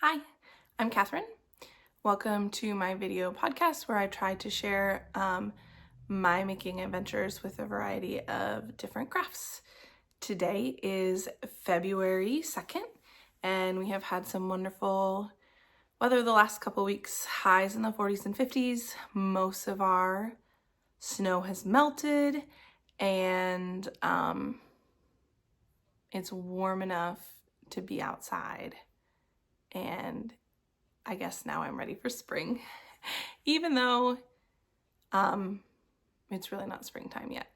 Hi, I'm Catherine. Welcome to my video podcast where I try to share my making adventures with a variety of different crafts. Today is February 2nd, and we have had some wonderful weather the last couple weeks, highs in the 40s and 50s. Most of our snow has melted, and it's warm enough to be outside. And I guess now I'm ready for spring, even though it's really not springtime yet.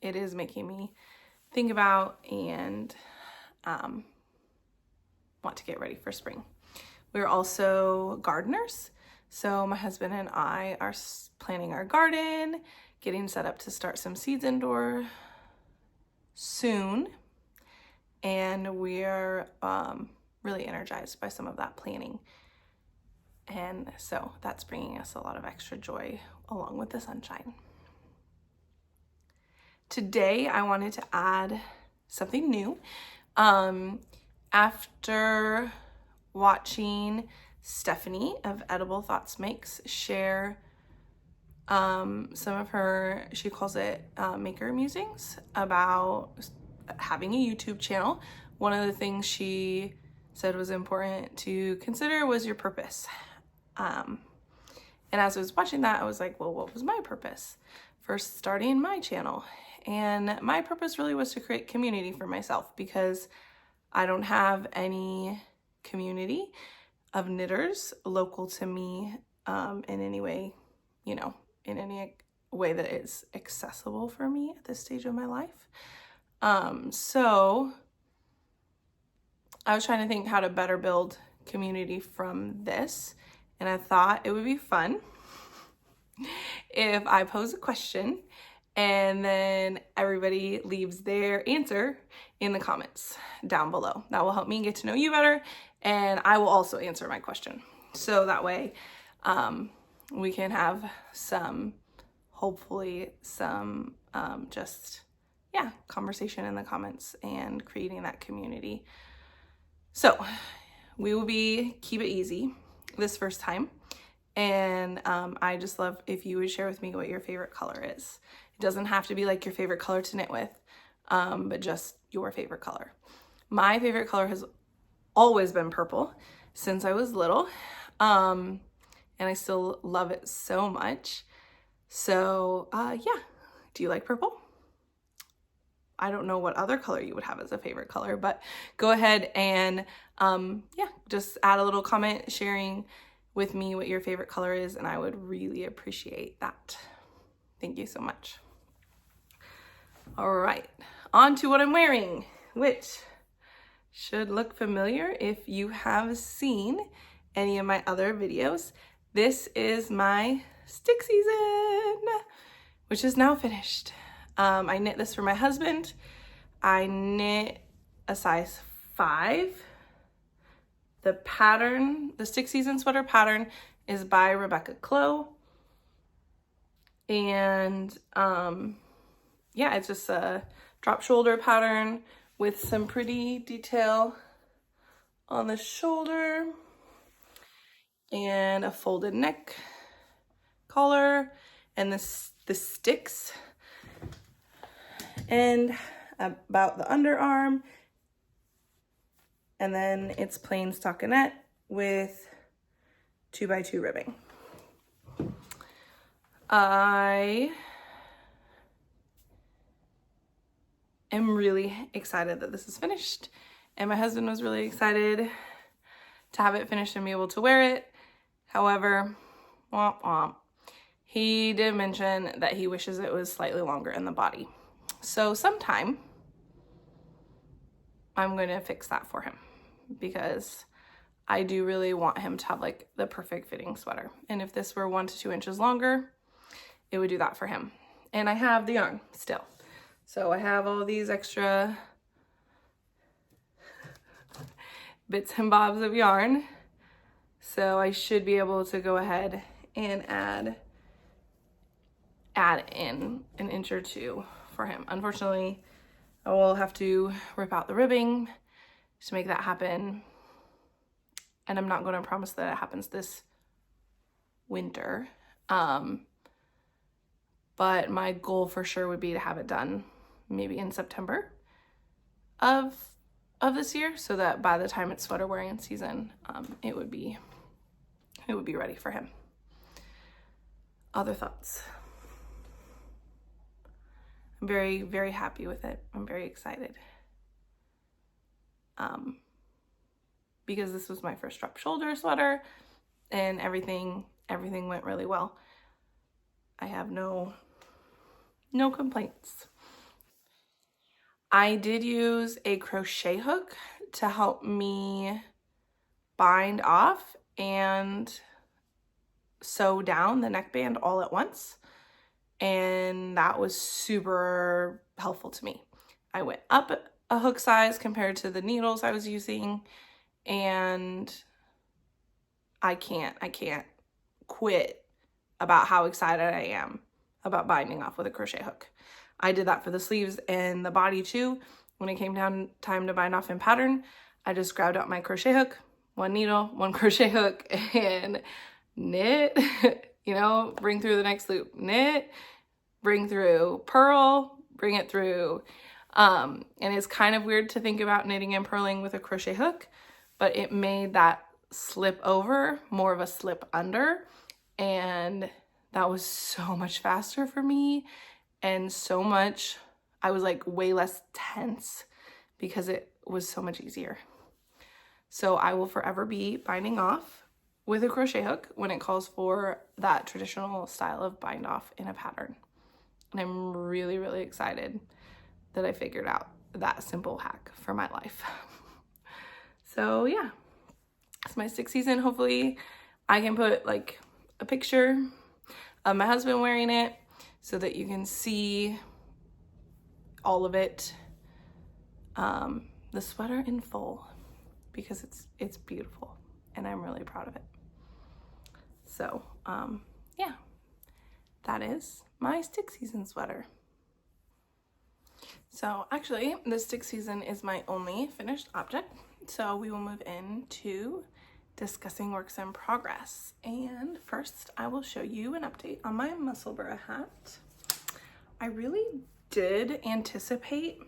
It is making me think about and want to get ready for spring. We're also gardeners, so my husband and I are planting our garden, getting set up to start some seeds indoor soon, and we're really energized by some of that planning. And so that's bringing us a lot of extra joy along with the sunshine. Today, I wanted to add something new. After watching Stephanie of Edible Thoughts Makes share some of her, she calls it maker musings, about having a YouTube channel, one of the things she said was important to consider was your purpose. And as I was watching that, I was like, well, what was my purpose for starting my channel? And my purpose really was to create community for myself, because I don't have any community of knitters local to me in any way, in any way that is accessible for me at this stage of my life. So I was trying to think how to better build community from this, and I thought it would be fun if I pose a question and then everybody leaves their answer in the comments down below. That will help me get to know you better, and I will also answer my question. So that way we can have hopefully some conversation in the comments and creating that community. So we will keep it easy this first time. And I just love if you would share with me what your favorite color is. It doesn't have to be like your favorite color to knit with, but just your favorite color. My favorite color has always been purple since I was little. And I still love it so much. So do you like purple? I don't know what other color you would have as a favorite color, but go ahead and just add a little comment sharing with me what your favorite color is, and I would really appreciate that. Thank you so much. All right, on to what I'm wearing, which should look familiar if you have seen any of my other videos. This is my stick season, which is now finished. I knit this for my husband. I knit a size 5. The pattern, the stick season sweater pattern, is by Rebecca Clow. And it's just a drop shoulder pattern with some pretty detail on the shoulder and a folded neck collar, and the sticks and about the underarm, and then it's plain stockinette with 2x2 ribbing. I am really excited that this is finished, and my husband was really excited to have it finished and be able to wear it. However, womp womp, he did mention that he wishes it was slightly longer in the body. So sometime I'm going to fix that for him, because I do really want him to have like the perfect fitting sweater. And if this were 1 to 2 inches longer, it would do that for him. And I have the yarn still. So I have all these extra bits and bobs of yarn. So I should be able to go ahead and add in an inch or 2 for him. Unfortunately, I will have to rip out the ribbing to make that happen. And I'm not going to promise that it happens this winter. But my goal for sure would be to have it done maybe in September of this year, so that by the time it's sweater wearing season, it would be ready for him. Other thoughts? I'm very, very happy with it. I'm very excited. Because this was my first drop shoulder sweater, and everything went really well. I have no complaints. I did use a crochet hook to help me bind off and sew down the neckband all at once, and that was super helpful to me. I went up a hook size compared to the needles I was using, and I can't quit about how excited I am about binding off with a crochet hook. I did that for the sleeves and the body too. When it came down time to bind off in pattern, I just grabbed out my crochet hook, one needle, one crochet hook, and knit, bring through the next loop, knit, bring through, purl, bring it through. And it's kind of weird to think about knitting and purling with a crochet hook, but it made that slip over more of a slip under, and that was so much faster for me, and I was like way less tense because it was so much easier. So I will forever be binding off with a crochet hook when it calls for that traditional style of bind off in a pattern. And I'm really, really excited that I figured out that simple hack for my life. So yeah, it's my 6th season. Hopefully I can put like a picture of my husband wearing it so that you can see all of it, the sweater in full, because it's beautiful and I'm really proud of it. So yeah, that is my 6th season sweater. So actually this 6th season is my only finished object, so we will move into discussing works in progress. And first I will show you an update on my Musselburgh hat. I really did anticipate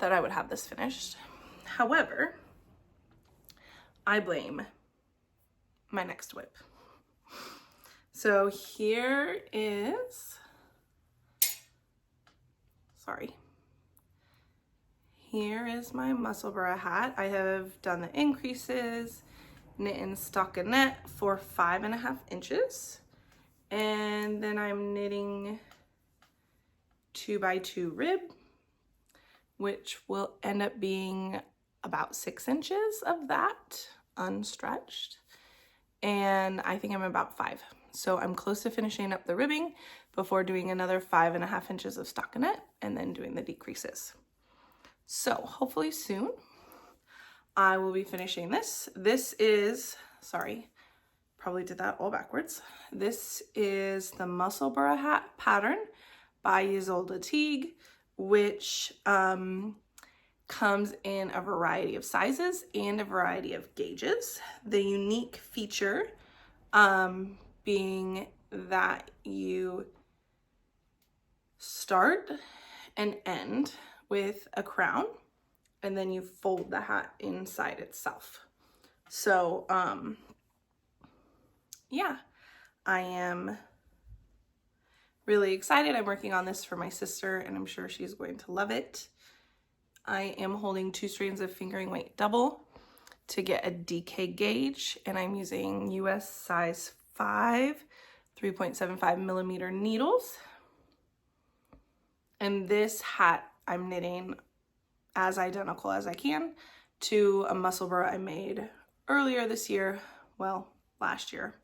that I would have this finished. However, I blame my next whip. So here is my Musselburgh hat. I have done the increases, knit in stockinette for 5.5 inches, and then I'm knitting 2x2 rib, which will end up being about 6 inches of that unstretched, and I think I'm about 5. So I'm close to finishing up the ribbing before doing another 5.5 inches of stockinette and then doing the decreases. So hopefully soon I will be finishing this. This is, probably did that all backwards. This is the Musselburgh hat pattern by Isolde Teague, which comes in a variety of sizes and a variety of gauges. The unique feature being that you start and end with a crown, and then you fold the hat inside itself. So yeah, I am really excited. I'm working on this for my sister, and I'm sure she's going to love it. I am holding 2 strands of fingering weight double to get a DK gauge, and I'm using US size 5 3.75 millimeter needles. And this hat I'm knitting as identical as I can to a Musselburgh I made earlier this year, well, last year,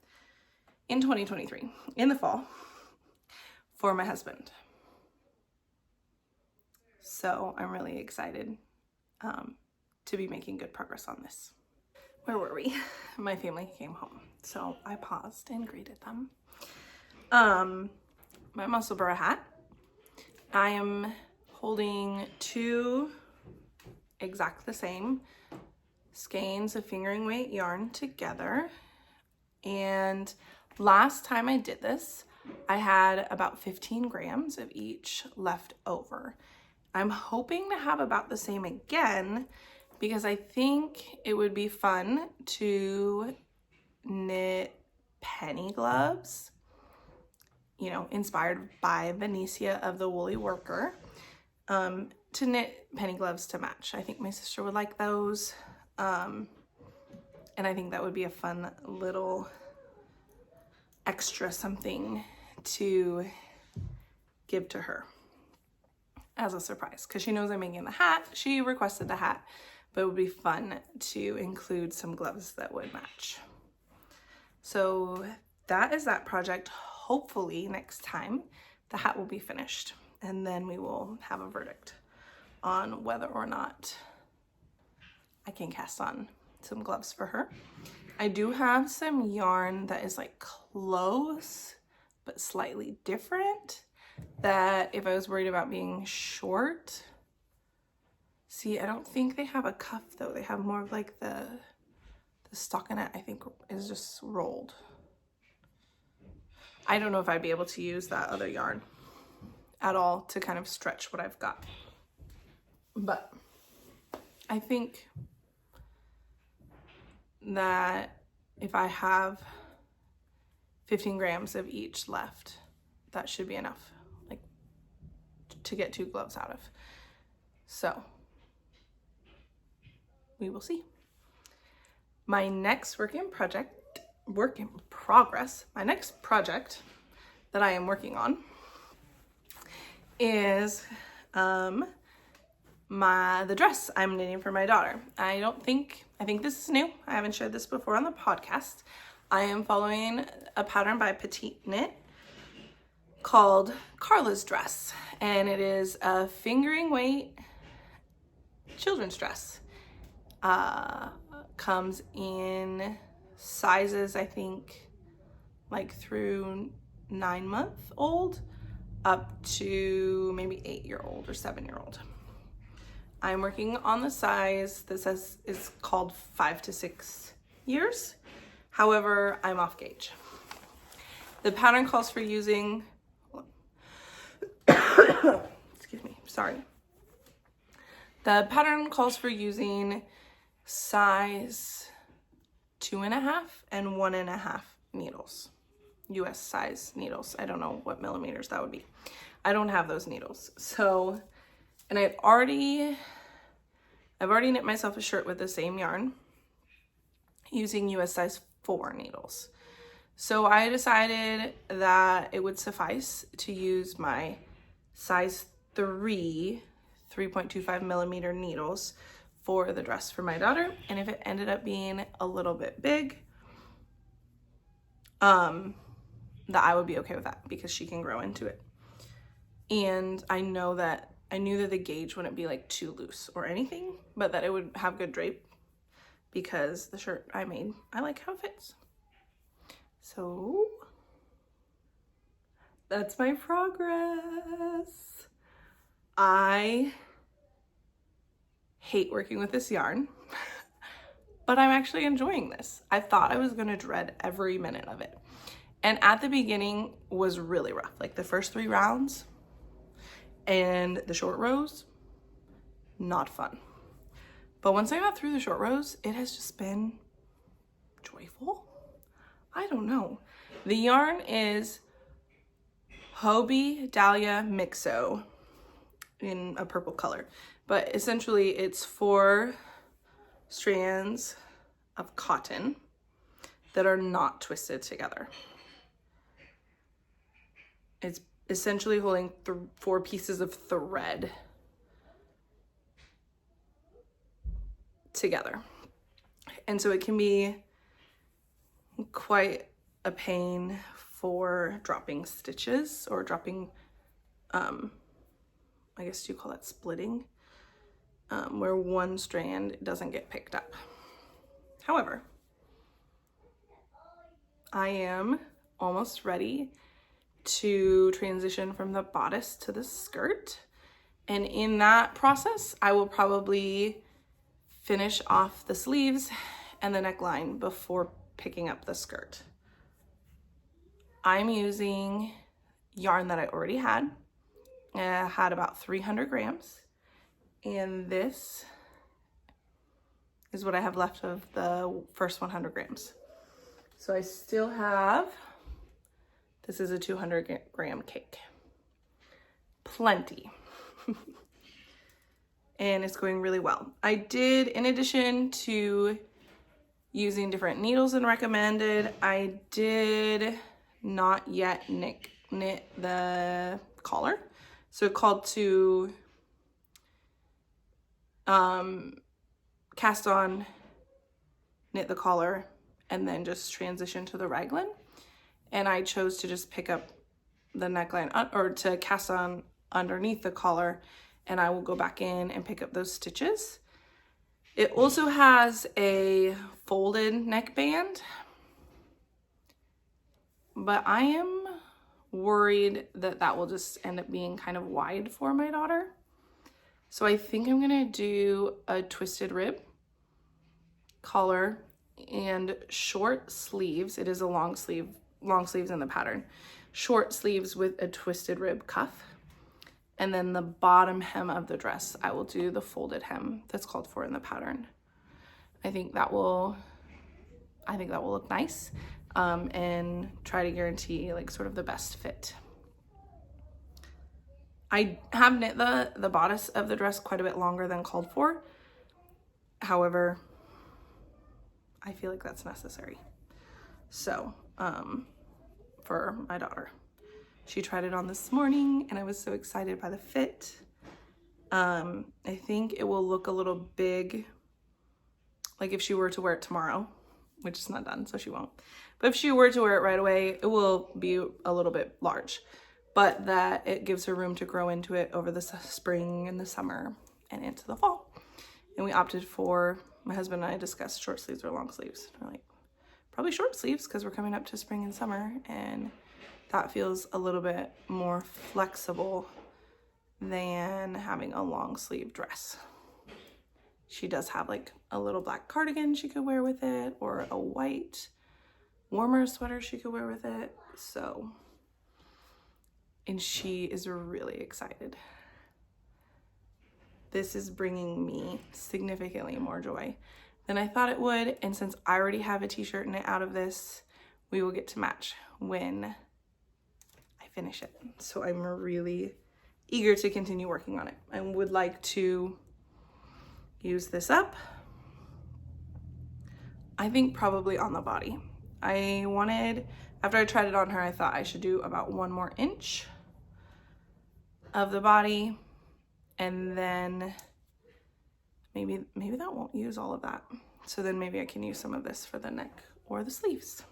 in 2023, in the fall, for my husband. So I'm really excited to be making good progress on this. Where were we? My family came home, so I paused and greeted them. My Musselburgh hat, I am holding 2 exact the same skeins of fingering weight yarn together. And last time I did this, I had about 15 grams of each left over. I'm hoping to have about the same again because I think it would be fun to knit penny gloves, you know, inspired by Vanissia of the Woolly Worker, to knit penny gloves to match. I think my sister would like those, and I think that would be a fun little extra something to give to her as a surprise, because she knows I'm making the hat. She requested the hat, but it would be fun to include some gloves that would match. So that is that project. Hopefully next time the hat will be finished, and then we will have a verdict on whether or not I can cast on some gloves for her. I do have some yarn that is like close but slightly different, that if I was worried about being short. See, I don't think they have a cuff though. They have more of like the stockinette, I think, is just rolled. I don't know if I'd be able to use that other yarn at all to kind of stretch what I've got. But I think that if I have 15 grams of each left, that should be enough, like, to get 2 gloves out of. So we will see. My next work in progress, my next project that I am working on is the dress I'm knitting for my daughter. I think this is new. I haven't shared this before on the podcast. I am following a pattern by Petite Knit called Karla's dress, and it is a fingering weight children's dress. Comes in sizes, I think, like through 9-month-old up to maybe 8-year-old or 7-year-old. I'm working on the size that is called 5 to 6 years. However, I'm off gauge. The pattern calls for using, excuse me, sorry. The pattern calls for using size 2.5 and 1.5 needles, US size needles. I don't know what millimeters that would be. I don't have those needles. So, and I've already knit myself a shirt with the same yarn using US size 4 needles. So I decided that it would suffice to use my size 3.25 millimeter needles for the dress for my daughter. And if it ended up being a little bit big, that I would be okay with that because she can grow into it. And I knew that the gauge wouldn't be like too loose or anything, but that it would have good drape because the shirt I made, I like how it fits. So that's my progress. I hate working with this yarn, but I'm actually enjoying this. I thought I was gonna dread every minute of it. And at the beginning was really rough. Like the first 3 rounds and the short rows, not fun. But once I got through the short rows, it has just been joyful. I don't know. The yarn is Hobie Dahlia Mixo in a purple color, but essentially it's 4 strands of cotton that are not twisted together. It's essentially holding 4 pieces of thread together. And so it can be quite a pain for dropping stitches or dropping, I guess you call that splitting, where one strand doesn't get picked up. However, I am almost ready to transition from the bodice to the skirt. And in that process, I will probably finish off the sleeves and the neckline before picking up the skirt. I'm using yarn that I already had. I had about 300 grams, and this is what I have left of the first 100 grams. So I still have, this is a 200 gram cake. Plenty. And it's going really well. I did, in addition to using different needles than recommended, I did not yet knit the collar. So it called to cast on, knit the collar, and then just transition to the raglan. And I chose to just pick up the neckline, or to cast on underneath the collar, and I will go back in and pick up those stitches. It also has a folded neckband, but I am worried that that will just end up being kind of wide for my daughter. So I think I'm gonna do a twisted rib collar and short sleeves. It is a long sleeves in the pattern. Short sleeves with a twisted rib cuff. And then the bottom hem of the dress, I will do the folded hem that's called for in the pattern. I think that will look nice, and try to guarantee like sort of the best fit. I have knit the bodice of the dress quite a bit longer than called for. However, I feel like that's necessary. So, for my daughter. She tried it on this morning and I was so excited by the fit. I think it will look a little big, like if she were to wear it tomorrow, which is not done, so she won't. But if she were to wear it right away, it will be a little bit large, but that it gives her room to grow into it over the spring and the summer and into the fall. And we opted for, my husband and I discussed short sleeves or long sleeves. We're like, probably short sleeves because we're coming up to spring and summer, and that feels a little bit more flexible than having a long sleeve dress. She does have like a little black cardigan she could wear with it, or a white warmer sweater she could wear with it. So, and she is really excited. This is bringing me significantly more joy than I thought it would. And since I already have a t-shirt knit out of this, we will get to match when finish it. So I'm really eager to continue working on it. I would like to use this up, I think probably on the body. I wanted, after I tried it on her, I thought I should do about 1 more inch of the body, and then maybe that won't use all of that. So then maybe I can use some of this for the neck or the sleeves.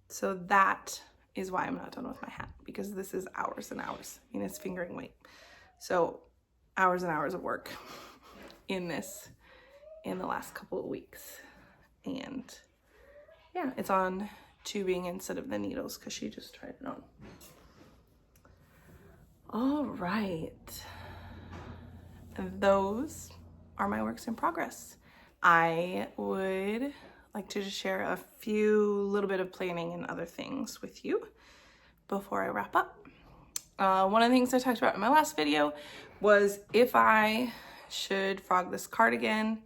So that is why I'm not done with my hat, because this is hours and hours. I mean, it's fingering weight. So hours and hours of work in this in the last couple of weeks. And yeah, it's on tubing instead of the needles because she just tried it on. All right. Those are my works in progress. I would like to just share a few little bit of planning and other things with you before I wrap up. One of the things I talked about in my last video was if I should frog this cardigan,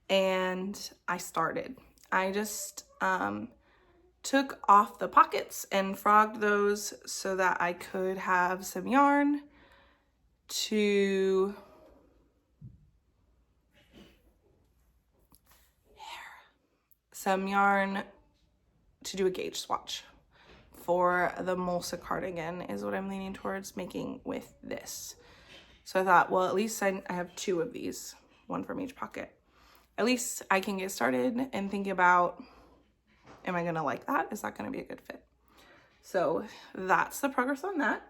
and I started. I just took off the pockets and frogged those so that I could have some yarn to do a gauge swatch for the Mulsa cardigan is what I'm leaning towards making with this. So I thought, well, at least I have 2 of these, 1 from each pocket. At least I can get started and think about, am I gonna like that? Is that gonna be a good fit? So that's the progress on that.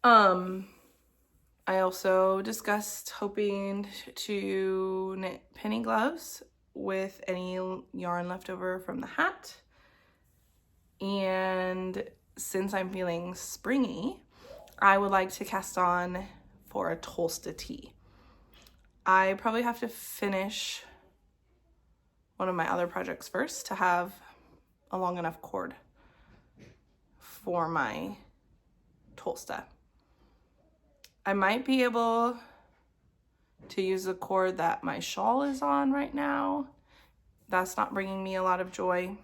I also discussed hoping to knit penny gloves with any yarn left over from the hat. And since I'm feeling springy, I would like to cast on for a Tolsta tee. I probably have to finish one of my other projects first to have a long enough cord for my Tolsta. I might be able to use the cord that my shawl is on right now. That's not bringing me a lot of joy.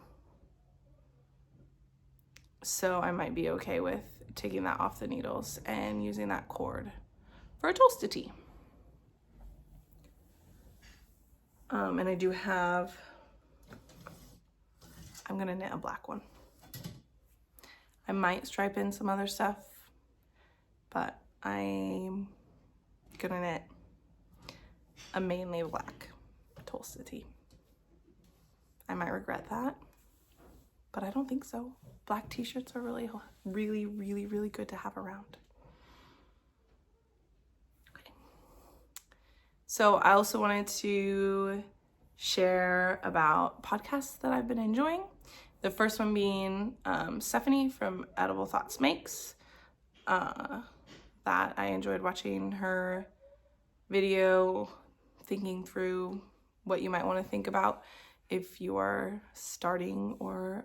So I might be okay with taking that off the needles and using that cord for a Tolsta tee. And I do have, I'm gonna knit a black one. I might stripe in some other stuff, but I'm gonna knit a mainly black Tolsta tee. I might regret that, but I don't think so. Black t-shirts are really, really, really, really good to have around. Okay. So I also wanted to share about podcasts that I've been enjoying. The first one being Stephanie from Edible Thoughts Makes. That I enjoyed watching her video, thinking through what you might want to think about if you are starting or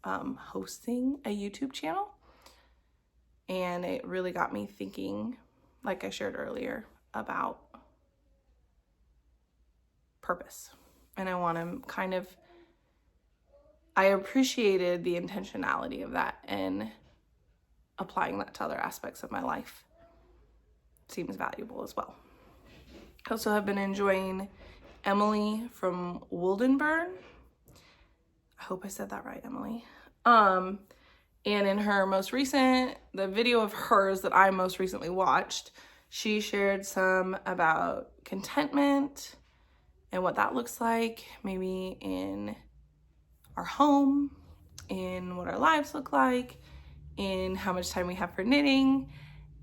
hosting a YouTube channel. And it really got me thinking, like I shared earlier, about purpose. And I want to I appreciated the intentionality of that and applying that to other aspects of my life seems valuable as well. I also have been enjoying Emily from Wildenburn. I hope I said that right, Emily. And in her most recent, the video of hers that I most recently watched, she shared some about contentment and what that looks like, maybe in our home, in what our lives look like, in how much time we have for knitting.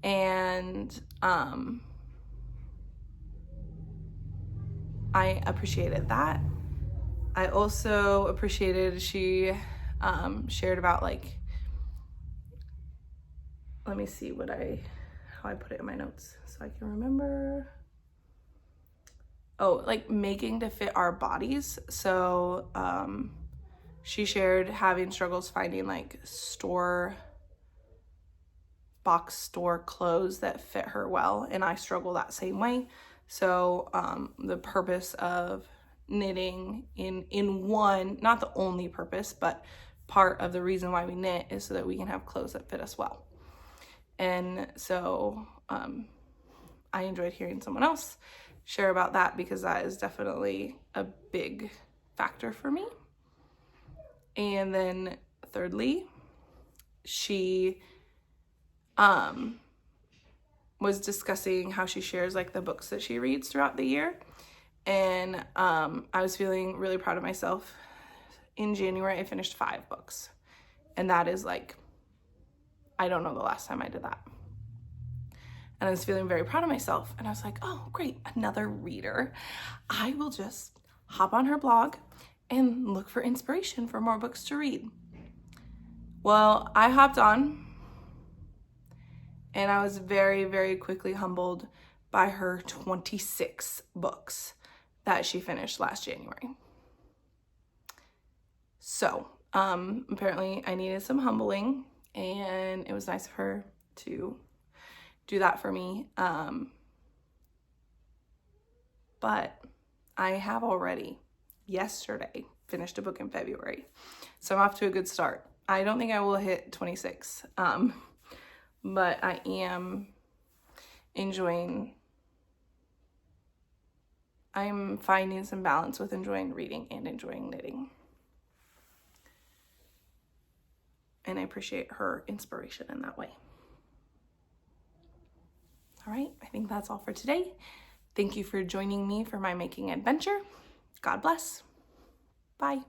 And I appreciated that. I also appreciated she shared about, like, let me see how I put it in my notes so I can remember. Oh, like making to fit our bodies. So she shared having struggles finding like box store clothes that fit her well, and I struggle that same way. So the purpose of knitting in one, not the only purpose, but part of the reason why we knit is so that we can have clothes that fit us well. And so I enjoyed hearing someone else share about that, because that is definitely a big factor for me. And then thirdly, she was discussing how she shares like the books that she reads throughout the year. And I was feeling really proud of myself. In January, I finished 5 books. And that is like, I don't know the last time I did that. And I was feeling very proud of myself. And I was like, oh, great, another reader. I will just hop on her blog and look for inspiration for more books to read. Well, I hopped on, and I was very, very quickly humbled by her 26 books that she finished last January. So apparently I needed some humbling, and it was nice of her to do that for me. But I have already, yesterday, finished a book in February. So I'm off to a good start. I don't think I will hit 26, but I am I'm finding some balance with enjoying reading and enjoying knitting. And I appreciate her inspiration in that way. All right, I think that's all for today. Thank you for joining me for my making adventure. God bless. Bye.